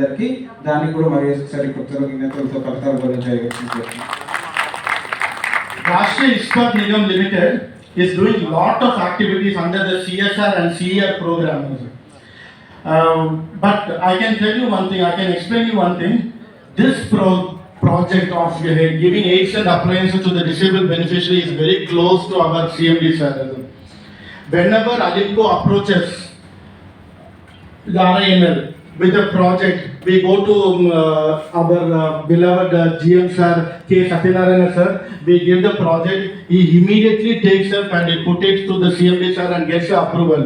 అందరికీ దానికి కూడా మరి ఒకసారి కృతజ్ఞతలతో కర్తవ్య గురించి Rashtriya Ispat Nigam Limited is doing lot of activities under the CSR and CER program. But I can tell you one thing, I can explain you one thing. This project of giving aids and appliances to the disabled beneficiary is very close to our CMD sir. Whenever Alimco approaches the RINL with a project, we go to our beloved GM sir, K. Satyanarayana sir, we give the project, he immediately takes up and he puts it to the CMD sir and gets the approval.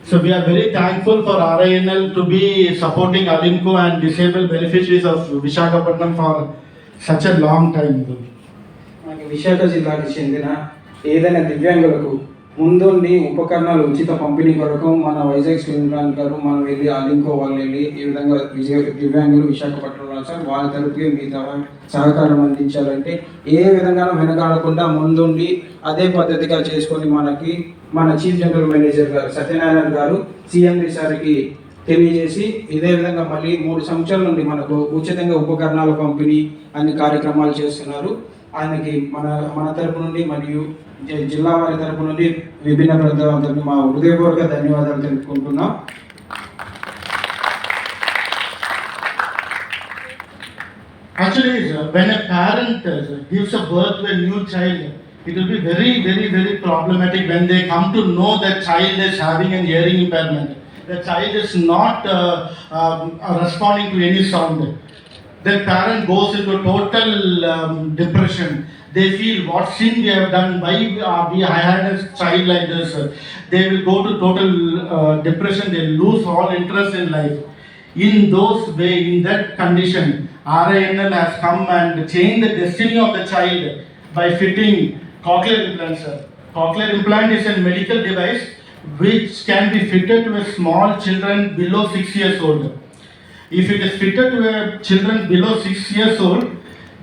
So we are very thankful for RINL to be supporting Alimco and disabled beneficiaries of Visakhapatnam for such a long time. మనకి విశాఖ జిల్లాకి చెందిన ఏదైనా దివ్యాంగులకు ముందుండి ఉపకరణాలు ఉచిత పంపిణీ కొరకు మన వైజాగ్ స్టీల్ ప్లాంట్ గారు మనం వెళ్ళి ఆలింకో వాళ్ళు వెళ్ళి ఈ విధంగా దివ్యాంగులు విశాఖపట్నంలో సార్ వాళ్ళ తరపుకి మీ సహకారం అందించాలంటే ఏ విధంగా వెనకాడకుండా ముందుండి అదే పద్ధతిగా చేసుకొని మనకి మన చీఫ్ జనరల్ మేనేజర్ గారు సత్యనారాయణ గారు సిఎండి సార్కి తెలియజేసి ఇదే విధంగా మళ్ళీ 3 సంవత్సరాల నుండి మనకు ఉచితంగా ఉపకరణాల పంపిణీ అన్ని కార్యక్రమాలు చేస్తున్నారు. ఆయనకి మన తరపు నుండి మరియు జిల్లా వారి తరపు నుండి విభిన్న ప్రజలందరికీ మా హృదయపూర్వక ధన్యవాదాలు తెలుపుకుంటున్నాం. Actually, when a parent gives a birth to a new child, it will be very, very, very problematic when they come to know that child is having an hearing impairment. The child is not responding to any sound. The parent goes into total depression. They feel what sin we have done, why we had a child like this. They will go to total depression, they lose all interest in life. In those way, in that condition, RINL has come and changed the destiny of the child by fitting cochlear implants. Cochlear implant is a medical device which can be fitted to a small children below 6 years old. If it is fitted to a children below 6 years old,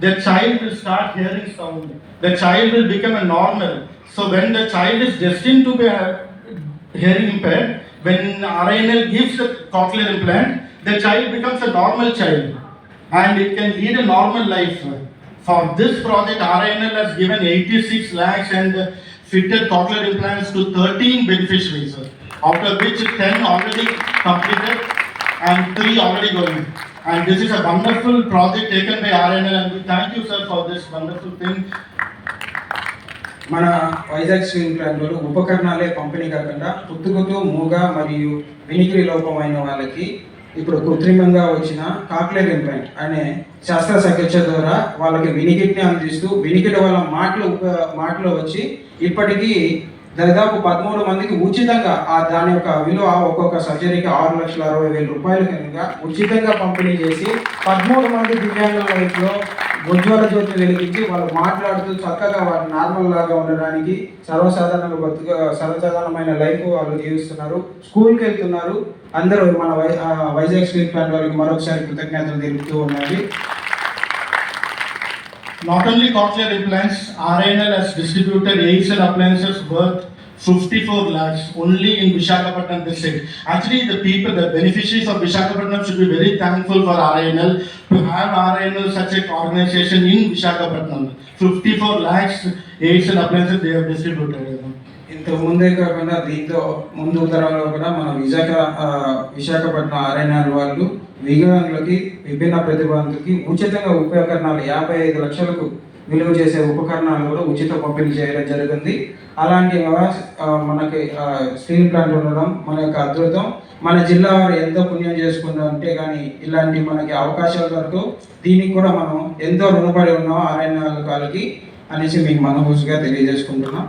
the child will start hearing sound. The child will become a normal. So when the child is destined to be hearing impaired, when RINL gives the cochlear implant, the child becomes a normal child and it can lead a normal life. For this project, RINL has given 86 lakhs and fitted cochlear implants to 13 beneficiaries, out of which 10 already completed and 3 already going. And this is a wonderful project taken by RINL and we thank you sir for this wonderful thing. మన Vizag steel ప్లాంట్లో ఉపకరణాలే పంపిణీ కాకుండా పుట్టుకతో మూగ మరియు వినికిడి లోపమైన వాళ్ళకి ఇప్పుడు కృత్రిమంగా వచ్చిన కాక్లియర్ ఇంప్లాంట్ అనే శస్త్రచికిత్స ద్వారా వాళ్ళకి వినికిడిని అందిస్తూ వినికిడి వాళ్ళ మాటలు వచ్చి ఇప్పటికీ దాదాపు 13 మందికి ఉచితంగా దాని యొక్క విలువ ఒక్కొక్క సర్జరీకి 6,60,000 రూపాయల కనుక ఉచితంగా పంపిణీ చేసి 13 మంది దివ్యాంగుల లైఫ్లో ఉజ్వల జ్యోతి వెలిగించి వాళ్ళు మాట్లాడుతూ చక్కగా వాళ్ళు నార్మల్ లాగా ఉండడానికి సర్వసాధారణమైన లైఫ్ వాళ్ళు జీవిస్తున్నారు. స్కూల్కి వెళ్తున్నారు. అందరూ మన వైజాగ్ స్టీల్ ప్లాంట్ వారికి మరొకసారి కృతజ్ఞతలు తెలుపుతూ ఉన్నాయి. Not only cochlear implants, RINL has distributed aids and appliances worth 54 lakhs only in Visakhapatnam district. Actually, the people, the beneficiaries of Visakhapatnam should be very thankful for RINL to have RINL such an organization in Visakhapatnam. 54 lakhs aids and appliances they have distributed. ఇంత ముందే కాకుండా దీంతో ముందు తరంలో కూడా మన Visakhapatnam RINL వాళ్ళు వికలాంగులకి విభిన్న ప్రతిభాంతులకి ఉచితంగా ఉపకరణాలు 55 లక్షలకు విలువ చేసే ఉపకరణాలు కూడా ఉచిత పంపిణీ చేయడం జరిగింది. అలాంటి మనకి స్టీల్ ప్లాంట్ ఉండడం మన యొక్క అద్భుతం. మన జిల్లా వారు ఎంతో పుణ్యం చేసుకుందాం అంటే కానీ ఇలాంటి మనకి అవకాశాల వరకు దీనికి కూడా మనం ఎంతో రుణపడి ఉన్నాం RINL వాళ్ళకి అనేసి మీకు మనస్ఫూర్తిగా తెలియజేసుకుంటున్నాం.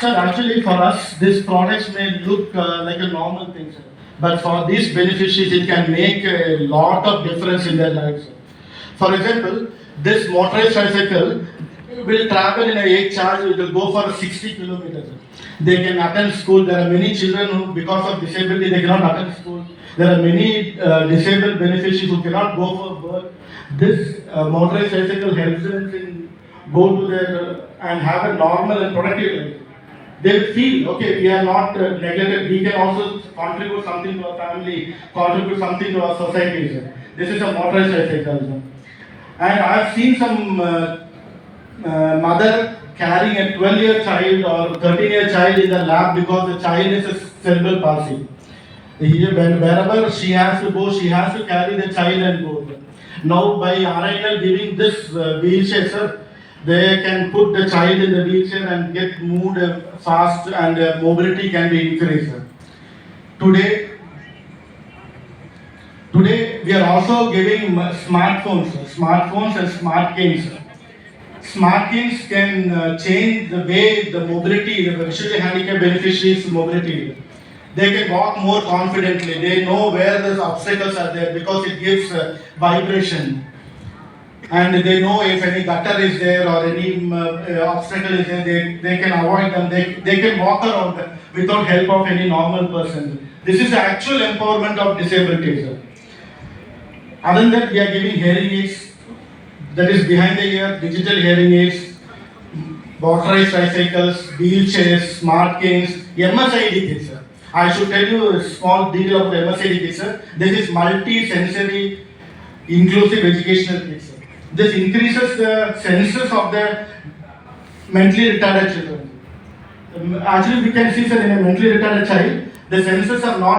Sir, actually for us, these products may look like a normal thing, sir. But for these beneficiaries, it can make a lot of difference in their lives. For example, this motorized tricycle will travel in a 8 charge, it will go for 60 kilometers. They can attend school. There are many children who, because of disability, they cannot attend school. There are many disabled beneficiaries who cannot go for work. This motorized tricycle helps them in go to their and have a normal and productive life. they will feel, okay, we are not neglected, we can also contribute something to our family, contribute something to our society. Sir. This is a motorized tricycle. Sir. And I've seen some mother carrying a 12-year child or 13-year child in the lap because the child is a cerebral palsy. Wherever she has to go, she has to carry the child and go. Now by RINL giving this wheelchair, sir, they can put the child in the wheelchair and get moved fast and mobility can be increased. Today we are also giving smartphones and smart canes. Smart canes can change the way the mobility, the visually handicapped beneficiaries' mobility. They can walk more confidently. They know where the obstacles are there because it gives vibration. And they know if any gutter is there or any obstacle is there, they can avoid them. They can walk around without help of any normal person. This is the actual empowerment of disability. Sir. Other than that, we are giving hearing aids, that is behind the ear, digital hearing aids, motorized tricycles, wheelchairs, smart canes, MSID kits. Sir. I should tell you a small detail of the MSID kit. Sir. This is multi-sensory inclusive educational kit. Sir. This increases the senses of the mentally retarded children. Actually, we can see, sir, in a mentally retarded child, the senses are not